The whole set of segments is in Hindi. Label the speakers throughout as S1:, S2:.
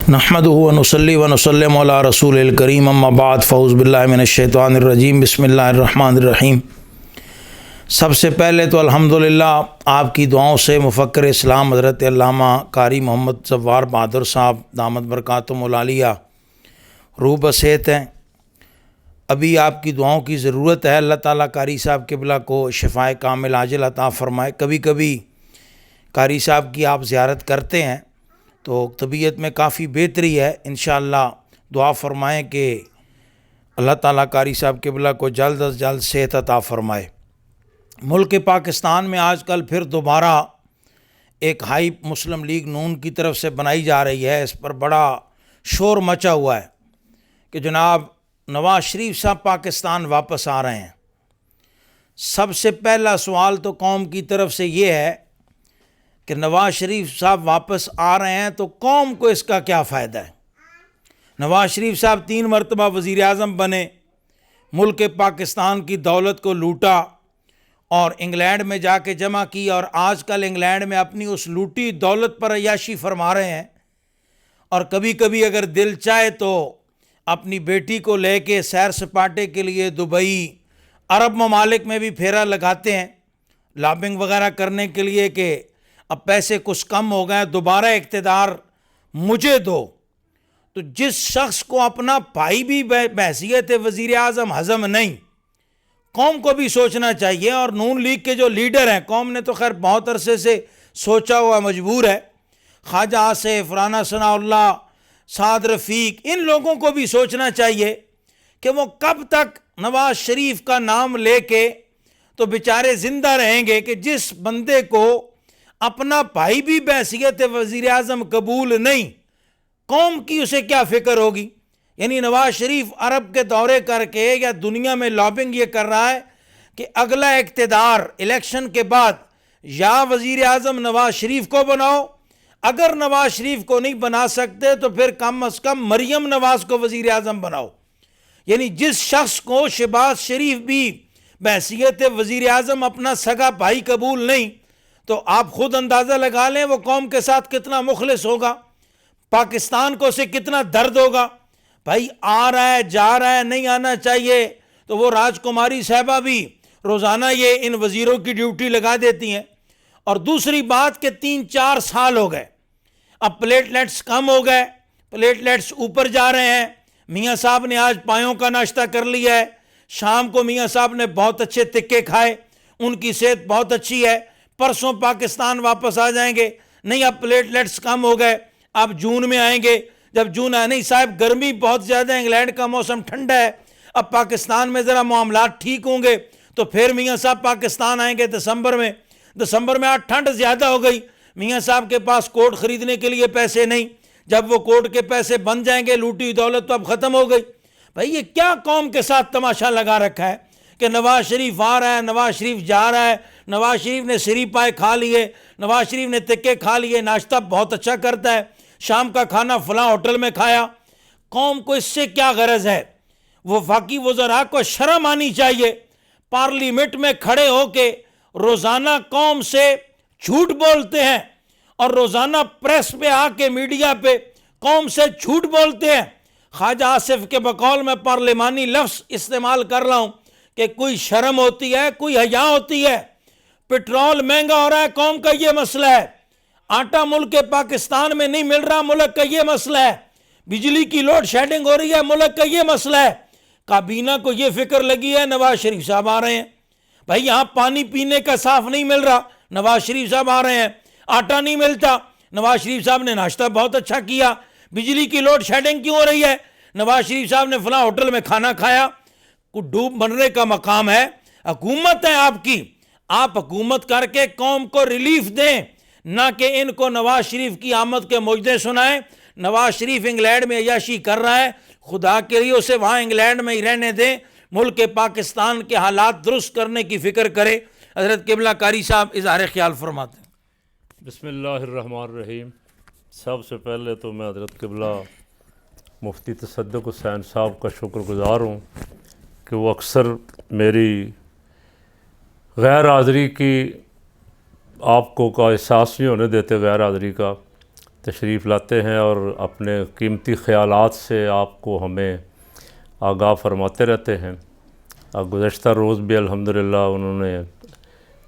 S1: नहमदुहु व नुसल्ली व नुसल्लिमु अला रसूलिल करीम अम्मा बाद फ़ऊज़ु बिल्लाहि मिनश्शैतानिर रजीम बिस्मिल्लाहिर रहमानिर रहीम। सबसे पहले तो अल्हम्दुलिल्लाह आपकी दुआओं से मुफ़क्किर इस्लाम हज़रत अल्लामा कारी मोहम्मद ज़फ़्फ़ार बहादुर साहब दामत बरकातुहुमुल आलिया रूह बसेहत हैं। अभी आपकी दुआओं की ज़रूरत है। अल्लाह ताला कारी साहब क़िबला को शिफ़ाए कामिल आजिल अता फ़रमाए। कभी कभी कारी साहब की आप ज़ियारत करते हैं तो तबीयत में काफ़ी बेहतरी है। इंशाअल्लाह दुआ फ़रमाएँ कि अल्लाह ताला कारी साहब क़िबला को जल्द अज़ जल्द सेहत अता फ़रमाए। मुल्क पाकिस्तान में आजकल फिर दोबारा एक हाइप मुस्लिम लीग नून की तरफ से बनाई जा रही है। इस पर बड़ा शोर मचा हुआ है कि जनाब नवाज़ शरीफ साहब पाकिस्तान वापस आ रहे हैं। सबसे पहला सवाल तो कौम की तरफ से ये है कि नवाज़ शरीफ साहब वापस आ रहे हैं तो कौम को इसका क्या फ़ायदा है। नवाज़ शरीफ साहब 3 मरतबा वज़ीर आज़म बने, मुल्क पाकिस्तान की दौलत को लूटा और इंग्लैंड में जाके जमा की, और आजकल इंग्लैंड में अपनी उस लूटी दौलत पर अय्याशी फरमा रहे हैं। और कभी कभी अगर दिल चाहे तो अपनी बेटी को लेके सैर सपाटे के लिए दुबई, अरब ममालिक में भी फेरा लगाते हैं लॉबिंग वगैरह करने के लिए कि अब पैसे कुछ कम हो गए, दोबारा इक़्तिदार मुझे दो। तो जिस शख्स को अपना भाई भी बहैसियत वज़ीर आज़म हज़म नहीं, कौम को भी सोचना चाहिए। और नून लीग के जो लीडर हैं, कौम ने तो खैर बहुत अरसे से सोचा हुआ मजबूर है, ख्वाजा आसिफ, राना सनाउल्लाह, साद रफ़ीक, इन लोगों को भी सोचना चाहिए कि वो कब तक नवाज़ शरीफ का नाम लेके तो बेचारे ज़िंदा रहेंगे कि जिस बंदे को अपना भाई भी बहैसियत वज़ीर आज़म कबूल नहीं, कौम की उसे क्या फ़िक्र होगी। यानी नवाज़ शरीफ अरब के दौरे करके या दुनिया में लॉबिंग ये कर रहा है कि अगला इक़्तिदार इलेक्शन के बाद या वज़ीर आज़म नवाज़ शरीफ को बनाओ, अगर नवाज़ शरीफ को नहीं बना सकते तो फिर कम अज़ कम मरियम नवाज़ को वज़ीर आज़म बनाओ। यानी जिस शख्स को शहबाज शरीफ भी बहैसियत वज़ीर आज़म अपना सगा भाई कबूल नहीं, तो आप खुद अंदाज़ा लगा लें वो कौम के साथ कितना मुखलिस होगा, पाकिस्तान को उसे कितना दर्द होगा। भाई आ रहा है, जा रहा है, नहीं आना चाहिए तो वो राजकुमारी साहबा भी रोज़ाना ये इन वज़ीरों की ड्यूटी लगा देती हैं। और दूसरी बात कि 3-4 साल हो गए, अब प्लेटलेट्स कम हो गए, प्लेटलेट्स ऊपर जा रहे हैं। मियाँ साहब ने आज पायों का नाश्ता कर लिया है, शाम को मियाँ साहब ने बहुत अच्छे तिक्के खाए, उनकी सेहत बहुत अच्छी है, परसों पाकिस्तान वापस आ जाएंगे। नहीं, अब प्लेटलेट्स कम हो गए, अब जून में आएंगे। जब जून आए, नहीं साहब गर्मी बहुत ज़्यादा है, इंग्लैंड का मौसम ठंडा है, अब पाकिस्तान में ज़रा मामलात ठीक होंगे तो फिर मियाँ साहब पाकिस्तान आएंगे दिसंबर में। दिसंबर में आज ठंड ज़्यादा हो गई, मियाँ साहब के पास कोट ख़रीदने के लिए पैसे नहीं, जब वो कोट के पैसे बन जाएंगे, लूटी दौलत तो अब ख़त्म हो गई। भाई ये क्या कौम के साथ तमाशा लगा रखा है कि नवाज़ शरीफ आ रहा है, नवाज़ शरीफ जा रहा है, नवाज़ शरीफ ने सिरी पाए खा लिए, नवाज़ शरीफ ने तिक्के खा लिए, नाश्ता बहुत अच्छा करता है, शाम का खाना फलां होटल में खाया। कौम को इससे क्या गरज है। वफाकी वज़रा को शर्म आनी चाहिए, पार्लियामेंट में खड़े होके रोज़ाना कौम से झूठ बोलते हैं और रोज़ाना प्रेस पे आके मीडिया पे कौम से झूठ बोलते हैं। ख्वाजा आसिफ के बकौल में पार्लिमानी लफ्ज़ इस्तेमाल कर रहा हूँ कि कोई शर्म होती है, कोई हया होती है। पेट्रोल महंगा हो रहा है, कौम का ये मसला है। आटा मुल्क के पाकिस्तान में नहीं मिल रहा, मुल्क का ये मसला है। बिजली की लोड शेडिंग हो रही है, मुल्क का ये मसला है। काबीना को ये फिक्र लगी है नवाज़ शरीफ साहब आ रहे हैं। भाई यहाँ पानी पीने का साफ नहीं मिल रहा, नवाज़ शरीफ साहब आ रहे हैं। आटा नहीं मिलता, नवाज़ शरीफ साहब ने नाश्ता बहुत अच्छा किया। बिजली की लोड शेडिंग क्यों हो रही है, नवाज़ शरीफ साहब ने फलां होटल में खाना खाया। को डूब बनने का मकाम है, हुकूमत है आपकी, आप हुकूमत करके कौम को रिलीफ दें, ना कि इनको नवाज़ शरीफ की आमद के मुजदे सुनाएं। नवाज़ शरीफ इंग्लैंड में अय्याशी कर रहा है, खुदा के लिए उसे वहाँ इंग्लैंड में ही रहने दें, मुल्क के पाकिस्तान के हालात दुरुस्त करने की फ़िक्र करे। हज़रत क़िबला कारी साहब इज़हार ख्याल फरमाते हैं।
S2: बिस्मिल्लाहिर्रहमानिर्रहीम। सबसे पहले तो मैं हज़रत क़िबला मुफ्ती तसद्दुक़ हुसैन साहब का शुक्रगुज़ार हूँ कि वो अक्सर मेरी गैर हाज़री की आपको का एहसास नहीं होने देते गैर हाज़री का। तो तशरीफ़ लाते हैं और अपने कीमती ख़यालात से आपको हमें आगाह फरमाते रहते हैं। गुज़श्ता रोज़ भी अल्हम्दुलिल्लाह उन्होंने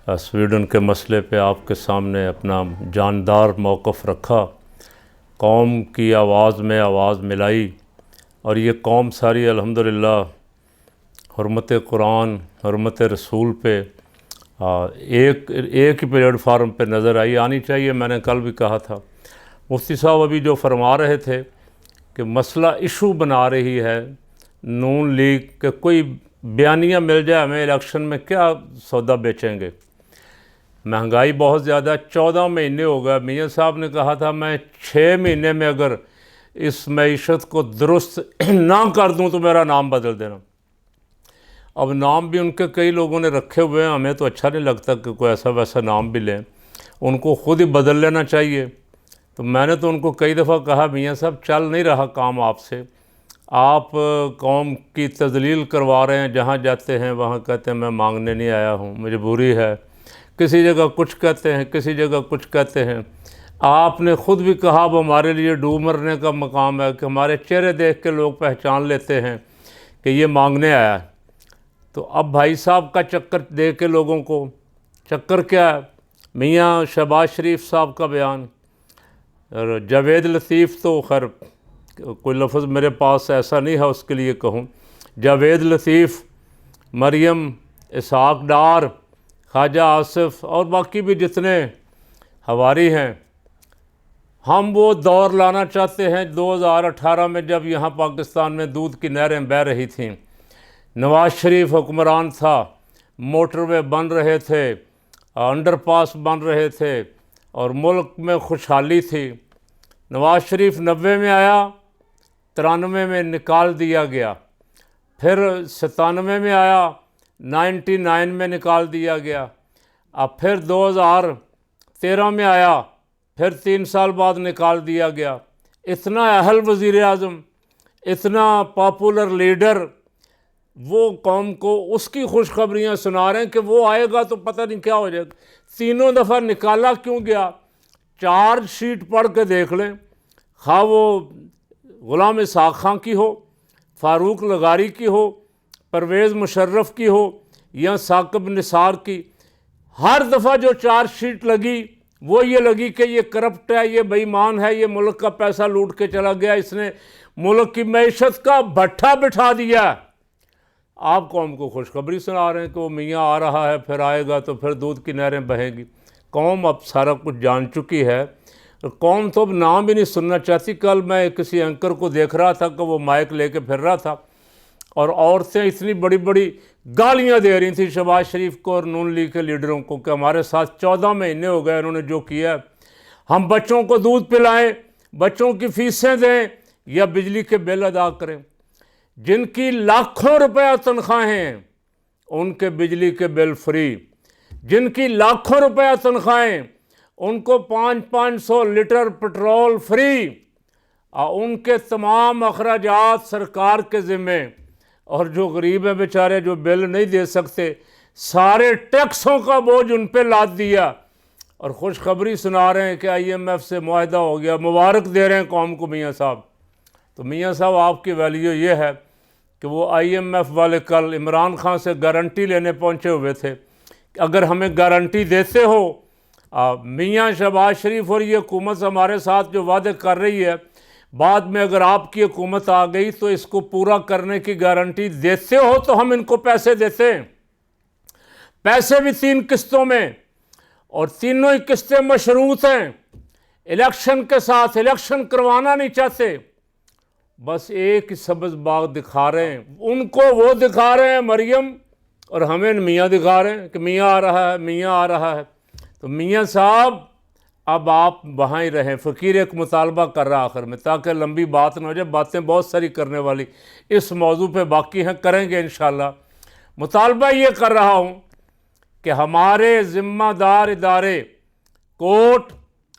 S2: स्वीडन के मसले पे आपके सामने अपना जानदार मौक़िफ़ रखा, कौम की आवाज़ में आवाज़ मिलाई और ये कौम सारी अल्हम्दुलिल्लाह हुर्मत कुरान, हुर्मत रसूल पे एक ही प्लेटफार्म पे नज़र आनी चाहिए। मैंने कल भी कहा था, मुफ्ती साहब अभी जो फरमा रहे थे कि मसला इशू बना रही है नून लीग के, कोई बयानियाँ मिल जाए हमें इलेक्शन में क्या सौदा बेचेंगे। महंगाई बहुत ज़्यादा, 14 महीने हो गए। मियाँ साहब ने कहा था मैं 6 महीने में अगर इस मईशत को दुरुस्त ना कर दूं तो मेरा नाम बदल देना। अब नाम भी उनके कई लोगों ने रखे हुए हैं, हमें तो अच्छा नहीं लगता कि कोई ऐसा वैसा नाम भी लें, उनको ख़ुद ही बदल लेना चाहिए। तो मैंने तो उनको कई दफ़ा कहा मियाँ साहब चल नहीं रहा काम आपसे, आप कौम की तजलील करवा रहे हैं, जहाँ जाते हैं वहाँ कहते हैं मैं मांगने नहीं आया हूँ, मजबूरी है। किसी जगह कुछ कहते हैं, किसी जगह कुछ कहते हैं। आपने ख़ुद भी कहा अब हमारे लिए डूब मरने का मकाम है कि हमारे चेहरे देख के लोग पहचान लेते हैं कि ये मांगने आया है। तो अब भाई साहब का चक्कर दे के लोगों को, चक्कर क्या है, मियाँ शहबाज शरीफ साहब का बयान और जावेद लतीफ़, तो खैर कोई लफ्ज़ मेरे पास ऐसा नहीं है उसके लिए कहूँ। जावेद लतीफ़, मरियम, इसहाक डार, ख्वाजा आसिफ और बाकी भी जितने हवारी हैं, हम वो दौर लाना चाहते हैं 2018 में जब यहाँ पाकिस्तान में दूध की नहरें बह रही थीं, नवाज़ शरीफ हुक्मरान था, मोटरवे बन रहे थे, अंडरपास बन रहे थे और मुल्क में खुशहाली थी। नवाज़ शरीफ 90 में आया, 93 में निकाल दिया गया, फिर 97 में आया, 99 में निकाल दिया गया, अब फिर 2013 में आया, फिर 3 साल बाद निकाल दिया गया। इतना अहल वज़ीर आज़म, इतना पॉपुलर लीडर, वो कौम को उसकी खुशखबरियाँ सुना रहे हैं कि वो आएगा तो पता नहीं क्या हो जाएगा। तीनों दफ़ा निकाला क्यों गया? चार्ज शीट पढ़ के देख लें, खा वो ग़ुलाम इसहाक़ खां की हो, फ़ारूक लगारी की हो, परवेज़ मुशर्रफ की हो या साकिब निसार की, हर दफ़ा जो चार्ज शीट लगी वो ये लगी कि ये करप्ट है, ये बेईमान है, ये मुल्क का पैसा लूट के चला गया, इसने मुल्क की मैशत का भट्ठा बिठा दिया। आप कौम को खुशखबरी सुना रहे हैं कि वो मियाँ आ रहा है, फिर आएगा तो फिर दूध की नहरें बहेंगी। कौम अब सारा कुछ जान चुकी है, कौम तो अब नाम भी नहीं सुनना चाहती। कल मैं किसी एंकर को देख रहा था कि वो माइक लेके फिर रहा था और औरतें इतनी बड़ी बड़ी गालियां दे रही थी शहबाज शरीफ को और नून लीग के लीडरों को कि हमारे साथ 14 महीने हो गए उन्होंने जो किया, हम बच्चों को दूध पिलाएं, बच्चों की फीसें दें या बिजली के बिल अदा करें। जिनकी लाखों रुपया तनख्वाहें हैं उनके बिजली के बिल फ्री, जिनकी लाखों रुपया तनख्वाहें उनको 500 लीटर पेट्रोल फ्री, उनके तमाम अखराजात सरकार के ज़िम्मे, और जो गरीब हैं बेचारे जो बिल नहीं दे सकते सारे टैक्सों का बोझ उन पे लाद दिया और खुशखबरी सुना रहे हैं कि IMF से मुआहदा हो गया, मुबारक दे रहे हैं कौम को मियाँ साहब। तो मियाँ साहब आपकी वैल्यू ये है कि वो IMF वाले कल इमरान खान से गारंटी लेने पहुँचे हुए थे, अगर हमें गारंटी देते हो मियाँ शहबाज शरीफ और ये हुकूमत हमारे साथ जो वादे कर रही है, बाद में अगर आपकी हुकूमत आ गई तो इसको पूरा करने की गारंटी देते हो तो हम इनको पैसे देते हैं। पैसे भी 3 किस्तों में और तीनों ही किस्तें मशरूत हैं, इलेक्शन के साथ, इलेक्शन करवाना नहीं चाहते, बस एक ही सब्ज़ बाग दिखा रहे हैं। उनको वो दिखा रहे हैं मरियम और हमें मियाँ दिखा रहे हैं कि मियाँ आ रहा है, मियाँ आ रहा है। तो मियाँ साहब अब आप वहाँ ही रहें। फ़कीर एक मुतालबा कर रहा आखिर में, ताकि लंबी बात न हो जाए, बातें बहुत सारी करने वाली इस मौजू पे बाकी हैं, करेंगे इंशाअल्लाह। मुतालबा ये कर रहा हूँ कि हमारे ज़िम्मेदार इदारे कोर्ट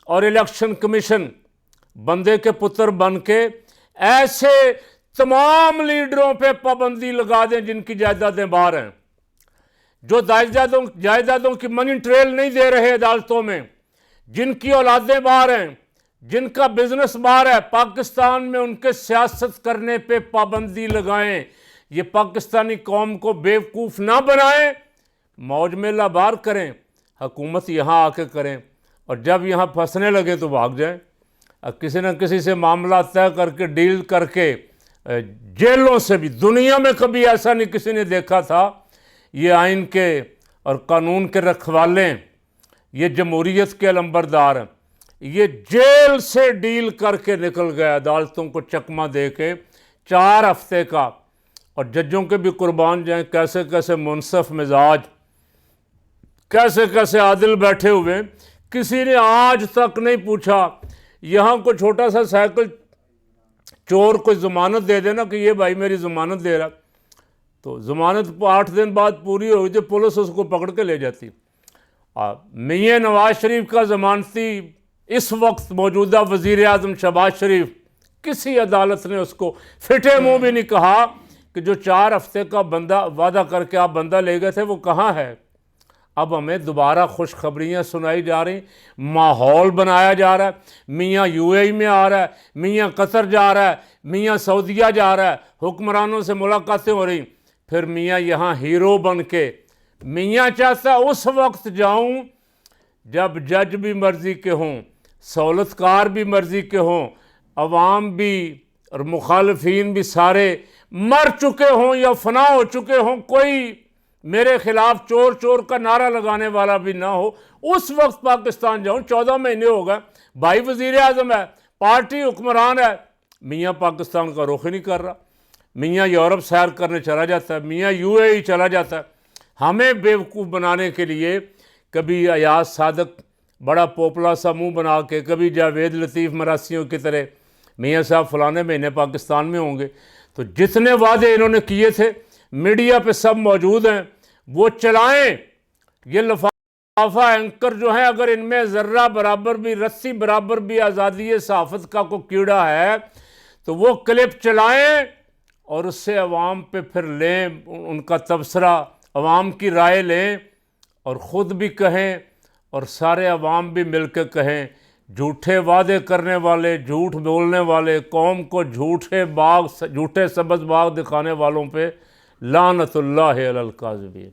S2: और इलेक्शन कमीशन बंदे के पुत्र बन के ऐसे तमाम लीडरों पे पाबंदी लगा दें जिनकी जायदादें बाहर हैं, जो जायदादों की मनी ट्रेल नहीं दे रहे अदालतों में, जिनकी औलादें बाहर हैं, जिनका बिजनेस बाहर है, पाकिस्तान में उनके सियासत करने पे पाबंदी लगाएं। ये पाकिस्तानी कौम को बेवकूफ़ ना बनाएं, मौज मेला बाहर करें, हुकूमत यहाँ आके करें, और जब यहाँ फंसने लगे तो भाग जाएं। अब किसी न किसी से मामला तय करके, डील करके, जेलों से भी, दुनिया में कभी ऐसा नहीं किसी ने देखा था। ये आइन के और कानून के रखवाले, ये जमहूरियत के अलंबरदार हैं, ये जेल से डील करके निकल गए, अदालतों को चकमा दे के 4 हफ्ते का। और जजों के भी कुर्बान जाएं, कैसे कैसे मुनसफ मिजाज, कैसे कैसे आदिल बैठे हुए। किसी ने आज तक नहीं पूछा, यहाँ को छोटा सा साइकिल चोर को ज़मानत दे देना कि ये भाई मेरी ज़मानत दे रहा, तो ज़मानत 8 दिन बाद पूरी हुई तो पुलिस उसको पकड़ के ले जाती। मियां नवाज शरीफ का ज़मानती इस वक्त मौजूदा वज़ीर आज़म शहबाज शरीफ, किसी अदालत ने उसको फिटे मुंह भी नहीं कहा कि जो 4 हफ्ते का बंदा वादा करके आप बंदा ले गए थे वो कहाँ है। अब हमें दोबारा खुशखबरियाँ सुनाई जा रही, माहौल बनाया जा रहा है। मियाँ यूएई में आ रहा है, मियाँ कतर जा रहा है, मियाँ सऊदीया जा रहा है, हुक्मरानों से मुलाकातें हो रही, फिर मियाँ यहाँ हीरो बन के। मियाँ चाहता उस वक्त जाऊँ जब जज भी मर्ज़ी के हों, सहूलतकार भी मर्ज़ी के हों, अवाम भी और मुखालफीन भी सारे मर चुके हों या फना हो चुके हों, कोई मेरे खिलाफ चोर चोर का नारा लगाने वाला भी ना हो, उस वक्त पाकिस्तान जाऊं। 14 महीने हो गए, भाई वज़ीर आज़म है, पार्टी हुक्मरान है, मियाँ पाकिस्तान का रुख ही नहीं कर रहा। मियाँ यूरोप सैर करने चला जाता है, मियाँ यूएई चला जाता है। हमें बेवकूफ़ बनाने के लिए कभी अयाज सादक बड़ा पोपला सा मुँह बना के, कभी जावेद लतीफ़ मरासियों की तरह मियाँ साहब फ़लाने महीने पाकिस्तान में होंगे। तो जितने वादे इन्होंने किए थे मीडिया पे सब मौजूद हैं, वो चलाएं। ये लफाफा एंकर जो है, अगर इनमें ज़र्रा बराबर भी, रस्सी बराबर भी आज़ादी सहाफ़त का कोई कीड़ा है तो वो क्लिप चलाएं और उससे अवाम पे फिर लें उनका तबसरा, अवाम की राय लें और ख़ुद भी कहें और सारे अवाम भी मिलकर कहें। झूठे वादे करने वाले, झूठ बोलने वाले, कौम को झूठे सब्ज़ बाग दिखाने वालों पे लानतुल्लाह अलल काज़िबीन।